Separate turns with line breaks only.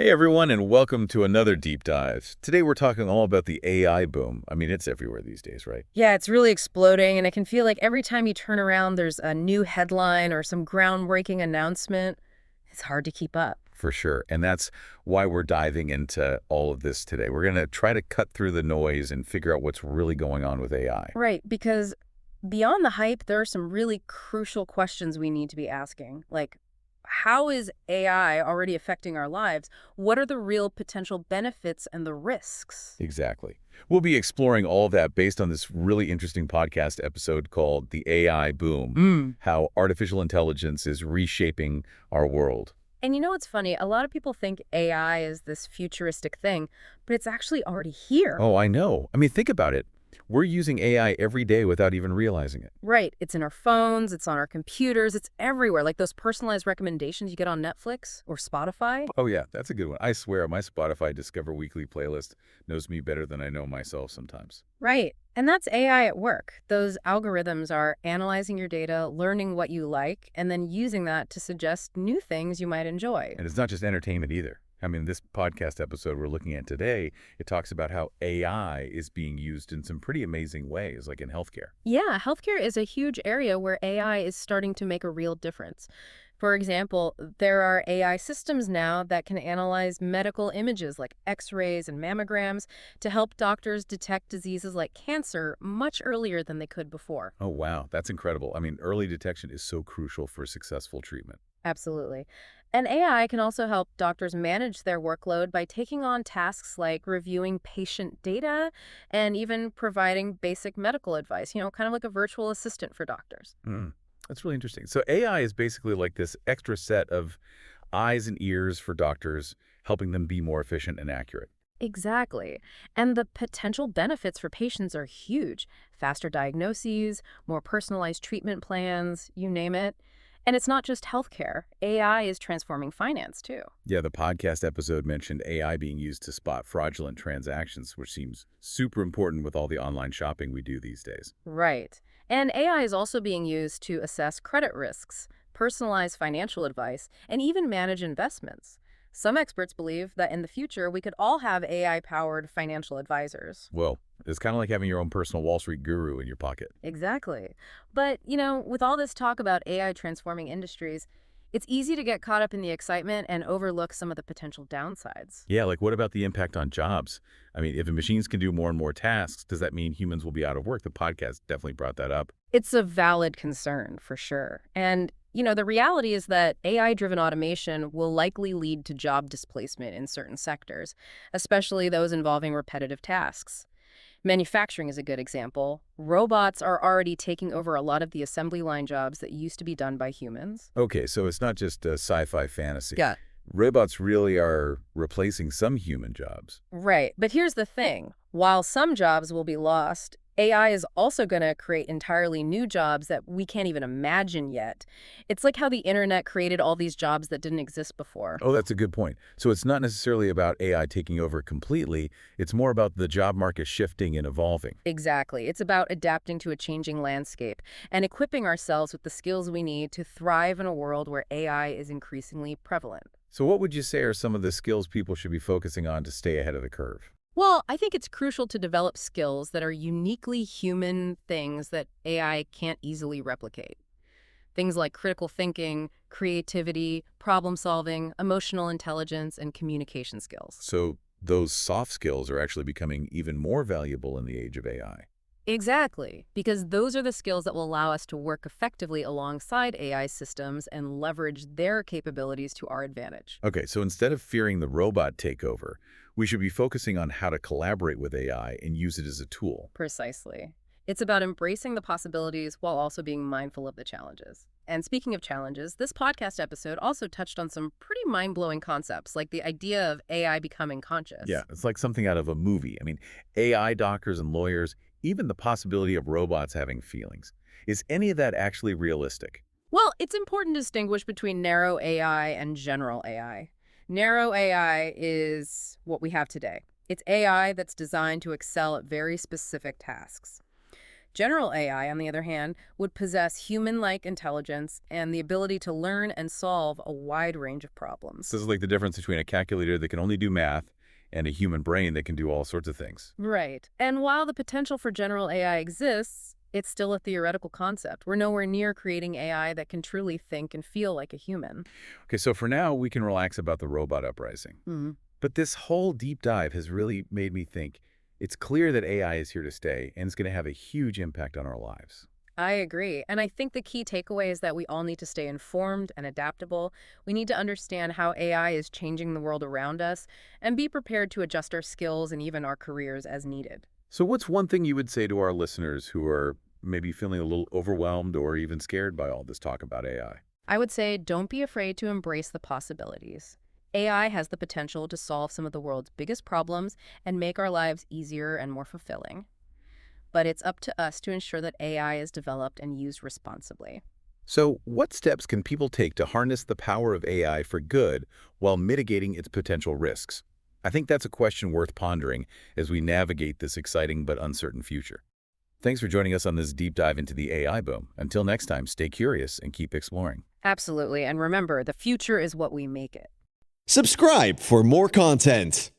Hey everyone, and welcome to another deep dive. Today we're talking all about the AI boom. I mean, it's everywhere these days, right?
Yeah, it's really exploding, and it can feel like every time you turn around, there's a new headline or some groundbreaking announcement. It's hard to keep up.
For sure. And that's why we're diving into all of this today. We're going to try to cut through the noise and figure out what's really going on with AI.
Right, because beyond the hype, there are some really crucial questions we need to be asking. Like, how is AI already affecting our lives? What are the real potential benefits and the risks?
Exactly. We'll be exploring all of that based on this really interesting podcast episode called The AI Boom,
Mm.
How Artificial Intelligence is Reshaping Our World.
And you know what's funny? A lot of people think AI is this futuristic thing, but it's actually already here.
Oh, I know. I mean, think about it. We're using AI every day without even realizing it.
Right. It's in our phones, it's on our computers, it's everywhere. Like those personalized recommendations you get on Netflix or Spotify.
Oh, yeah, that's a good one. I swear my Spotify Discover Weekly playlist knows me better than I know myself sometimes.
Right. And that's AI at work. Those algorithms are analyzing your data, learning what you like, and then using that to suggest new things you might enjoy.
And it's not just entertainment either. I mean, this podcast episode we're looking at today, it talks about how AI is being used in some pretty amazing ways, like in healthcare.
Yeah, healthcare is a huge area where AI is starting to make a real difference. For example, there are AI systems now that can analyze medical images like X-rays and mammograms to help doctors detect diseases like cancer much earlier than they could before.
Oh, wow, that's incredible. I mean, early detection is so crucial for successful treatment.
Absolutely. And AI can also help doctors manage their workload by taking on tasks like reviewing patient data and even providing basic medical advice, kind of like a virtual assistant for doctors.
Mm, that's really interesting. So AI is basically like this extra set of eyes and ears for doctors, helping them be more efficient and accurate.
Exactly. And the potential benefits for patients are huge. Faster diagnoses, more personalized treatment plans, you name it. And it's not just healthcare. AI is transforming finance, too.
Yeah, the podcast episode mentioned AI being used to spot fraudulent transactions, which seems super important with all the online shopping we do these days.
Right. And AI is also being used to assess credit risks, personalize financial advice, and even manage investments. Some experts believe that in the future, we could all have AI-powered financial advisors.
Well, it's kind of like having your own personal Wall Street guru in your pocket.
Exactly. But, with all this talk about AI transforming industries, it's easy to get caught up in the excitement and overlook some of the potential downsides.
Yeah, like what about the impact on jobs? I mean, if the machines can do more and more tasks, does that mean humans will be out of work? The podcast definitely brought that up.
It's a valid concern, for sure. And, the reality is that AI-driven automation will likely lead to job displacement in certain sectors, especially those involving repetitive tasks. Manufacturing is a good example. Robots are already taking over a lot of the assembly line jobs that used to be done by humans.
Okay, so it's not just a sci-fi fantasy.
Yeah.
Robots really are replacing some human jobs.
Right. But here's the thing. While some jobs will be lost, AI is also going to create entirely new jobs that we can't even imagine yet. It's like how the internet created all these jobs that didn't exist before.
Oh, that's a good point. So it's not necessarily about AI taking over completely. It's more about the job market shifting and evolving.
Exactly. It's about adapting to a changing landscape and equipping ourselves with the skills we need to thrive in a world where AI is increasingly prevalent.
So what would you say are some of the skills people should be focusing on to stay ahead of the curve?
Well, I think it's crucial to develop skills that are uniquely human things that AI can't easily replicate. Things like critical thinking, creativity, problem solving, emotional intelligence, and communication skills.
So those soft skills are actually becoming even more valuable in the age of AI.
Exactly, because those are the skills that will allow us to work effectively alongside AI systems and leverage their capabilities to our advantage.
Okay, so instead of fearing the robot takeover, we should be focusing on how to collaborate with AI and use it as a tool.
Precisely. It's about embracing the possibilities while also being mindful of the challenges. And speaking of challenges, this podcast episode also touched on some pretty mind-blowing concepts, like the idea of AI becoming conscious.
Yeah, it's like something out of a movie. I mean, AI doctors and lawyers, even the possibility of robots having feelings. Is any of that actually realistic?
Well, it's important to distinguish between narrow AI and general AI. Narrow AI is what we have today. It's AI that's designed to excel at very specific tasks. General AI, on the other hand, would possess human-like intelligence and the ability to learn and solve a wide range of
This
problems.
is like the difference between a calculator that can only do math and a human brain that can do all sorts of things.
Right. And while the potential for general AI exists, it's still a theoretical concept. We're nowhere near creating AI that can truly think and feel like a human.
Okay, so for now, we can relax about the robot uprising.
Mhm.
But this whole deep dive has really made me think it's clear that AI is here to stay and it's going to have a huge impact on our lives.
I agree. And I think the key takeaway is that we all need to stay informed and adaptable. We need to understand how AI is changing the world around us and be prepared to adjust our skills and even our careers as needed.
So what's one thing you would say to our listeners who are maybe feeling a little overwhelmed or even scared by all this talk about AI?
I would say don't be afraid to embrace the possibilities. AI has the potential to solve some of the world's biggest problems and make our lives easier and more fulfilling. But it's up to us to ensure that AI is developed and used responsibly.
So what steps can people take to harness the power of AI for good while mitigating its potential risks? I think that's a question worth pondering as we navigate this exciting but uncertain future. Thanks for joining us on this deep dive into the AI boom. Until next time, stay curious and keep exploring.
Absolutely. And remember, the future is what we make it.
Subscribe for more content.